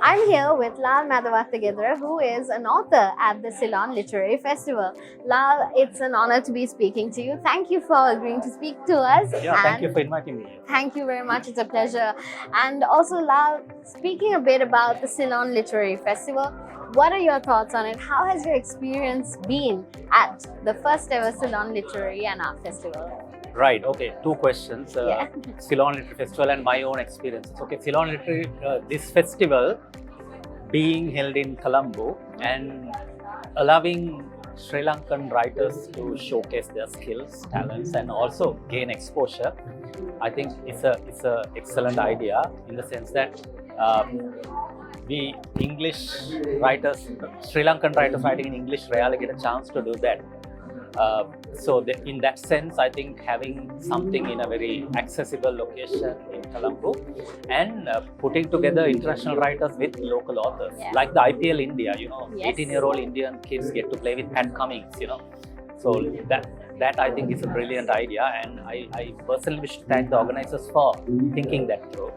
I'm here with Lal Medawattegedara, who is an author at the Ceylon Literary Festival. Lal, it's an honor to be speaking to you. Thank you for agreeing to speak to us. Yeah, thank you for inviting me. Thank you very much. It's a pleasure. And also, Lal, speaking a bit about the Ceylon Literary Festival, what are your thoughts on it? How has your experience been at the first ever Ceylon Literary and Art Festival? Right, okay, two questions. Yeah. Ceylon Literary Festival and my own experiences. Okay, Ceylon Literary, this festival being held in Colombo and allowing Sri Lankan writers to showcase their skills, talents, and also gain exposure. I think it's a excellent idea in the sense that we English writers, Sri Lankan writers writing in English rarely get a chance to do that. In that sense, I think having something in a very accessible location in Colombo and putting together international writers with local authors, like the IPL India, 18-year-old Indian kids get to play with Pat Cummings, So that I think is a brilliant idea, and I personally wish to thank the organizers for thinking that through.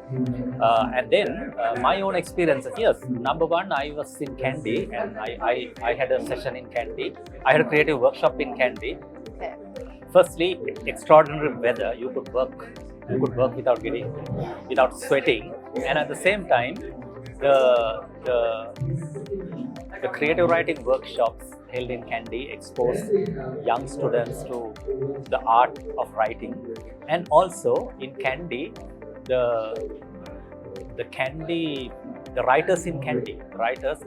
And then my own experiences, yes, number one, I was in Kandy and I had a session in Kandy. I had a creative workshop in Kandy. Okay. Firstly, extraordinary weather, you could work without sweating, and at the same time, the creative writing workshops held in Kandy expose young students to the art of writing, and also in Kandy, the writers in Kandy,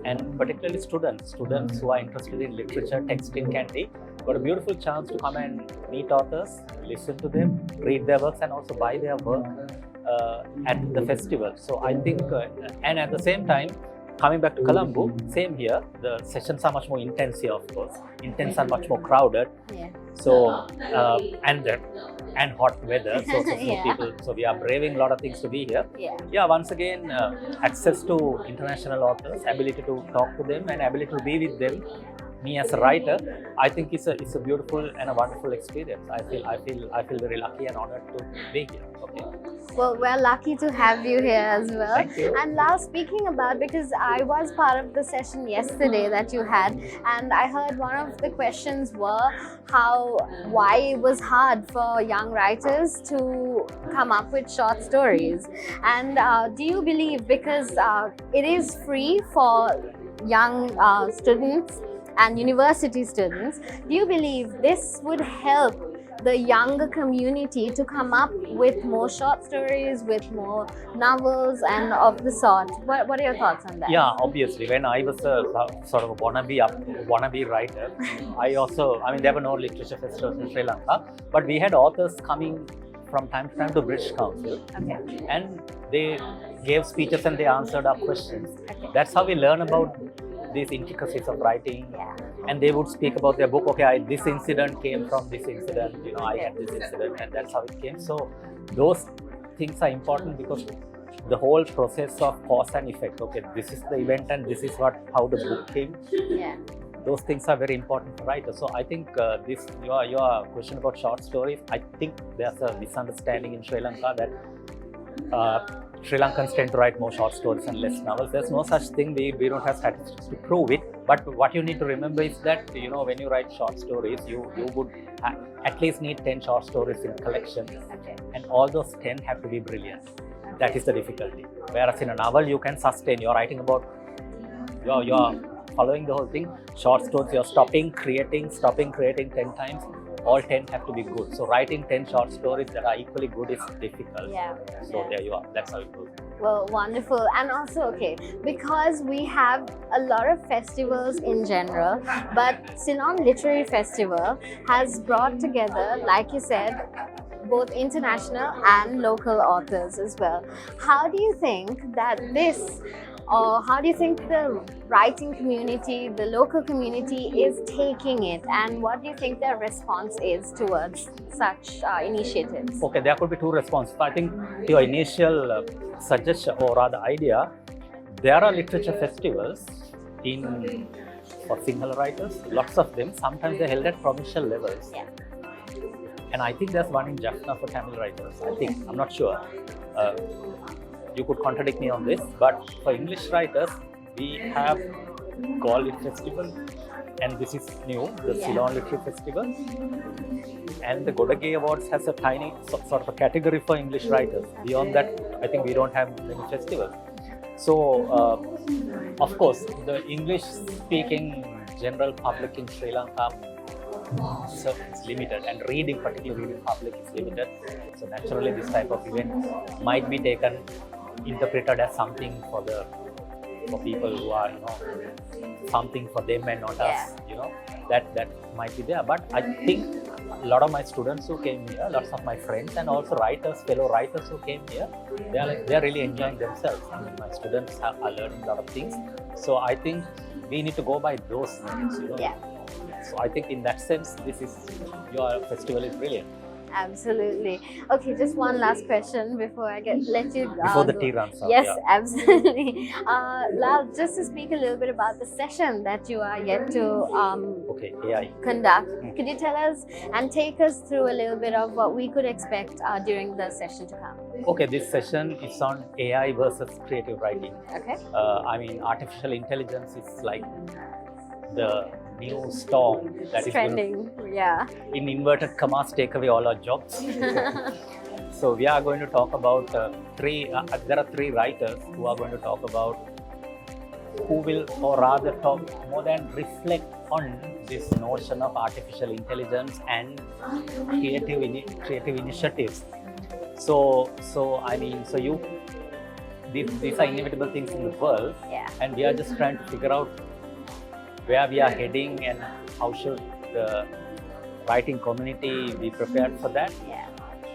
and particularly students who are interested in literature, text in Kandy, got a beautiful chance to come and meet authors, listen to them, read their works, and also buy their work at the festival. So I think, and at the same time, coming back to Colombo, same here. The sessions are much more intense here, of course. Intense and much more crowded. Yeah. So and hot weather. So we are braving a lot of things to be here. Yeah. Once again, access to international authors, ability to talk to them, and ability to be with them. Me as a writer, I think it's a beautiful and a wonderful experience. I feel very lucky and honored to be here. Okay. Well, we're lucky to have you here as well. Thank you. And Lal, speaking about, because I was part of the session yesterday that you had, and I heard one of the questions were why it was hard for young writers to come up with short stories. And do you believe, because it is free for young students and university students, do you believe this would help the younger community to come up with more short stories, with more novels and of the sort? What are your thoughts on that? Yeah, obviously, when I was a sort of a wannabe writer, there were no literature festivals in Sri Lanka, but we had authors coming from time to time to British Council, Okay. and they gave speeches and they answered our questions. Okay. That's how we learn about these intricacies of writing. Yeah. And they would speak about their book. Okay, this incident came from this incident. I had this incident, and that's how it came. So those things are important because the whole process of cause and effect. Okay, this is the event, and this is how the book came. Yeah. Those things are very important for writers. So I think your question about short stories, I think there's a misunderstanding in Sri Lanka that Sri Lankans tend to write more short stories and less novels. There's no such thing. We don't have statistics to prove it. But what you need to remember is that when you write short stories, you would at least need 10 short stories in collection, Okay. and all those 10 have to be brilliant. That is the difficulty. Whereas in a novel, you can sustain. You're writing about you're following the whole thing. Short stories, you're stopping creating 10 times. All 10 have to be good. So writing 10 short stories that are equally good is difficult. Yeah. So there you are. That's how it goes. Well, wonderful. And also, okay, because we have a lot of festivals in general, but Ceylon Literary Festival has brought together, like you said, both international and local authors as well. How do you think that how do you think the writing community, the local community is taking it, and what do you think their response is towards such initiatives? Okay, there could be two responses. I think your initial suggestion or rather idea, there are literature festivals for Sinhala writers, lots of them. Sometimes they're held at provincial levels. Yeah. And I think there's one in Jaffna for Tamil writers. I'm not sure. you could contradict me on this, but for English writers, we have called it festival, and this is new, the Ceylon Literary Festival. And the Godage Awards has a tiny sort of a category for English writers. Beyond that, I think we don't have many festivals. So, of course, the English-speaking general public in Sri Lanka is limited, and particularly reading public is limited. So naturally, this type of event might be interpreted as something for people who are, something for them and not us. That might be there. But I think a lot of my students who came here, lots of my friends, and also fellow writers who came here, they are really enjoying themselves. I mean, my students are learning a lot of things. So I think we need to go by those needs. So I think in that sense, your festival is brilliant. Absolutely. Okay, just one last question before I let you go. Before the tea runs out. Yes, absolutely. Lal, just to speak a little bit about the session that you are yet to AI. conduct, could you tell us and take us through a little bit of what we could expect during the session to come? Okay, this session is on AI versus creative writing. Okay. I mean, artificial intelligence is like the new storm that is trending. In inverted commas, take away all our jobs. So we are going to talk about there are three writers who are going to talk about who will, or rather talk more than reflect on this notion of artificial intelligence and creative initiatives. So these are inevitable things in the world, and we are just trying to figure out where we are heading and how should the writing community be prepared for that,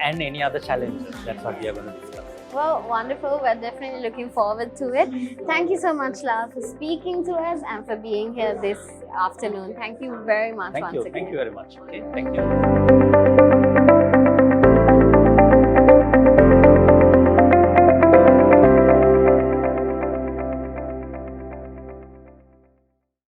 and any other challenges. That's what we are going to discuss. Well, wonderful. We're definitely looking forward to it. Thank you so much, Lal, for speaking to us and for being here this afternoon. Thank you very much once again. Thank you very much. Okay, thank you.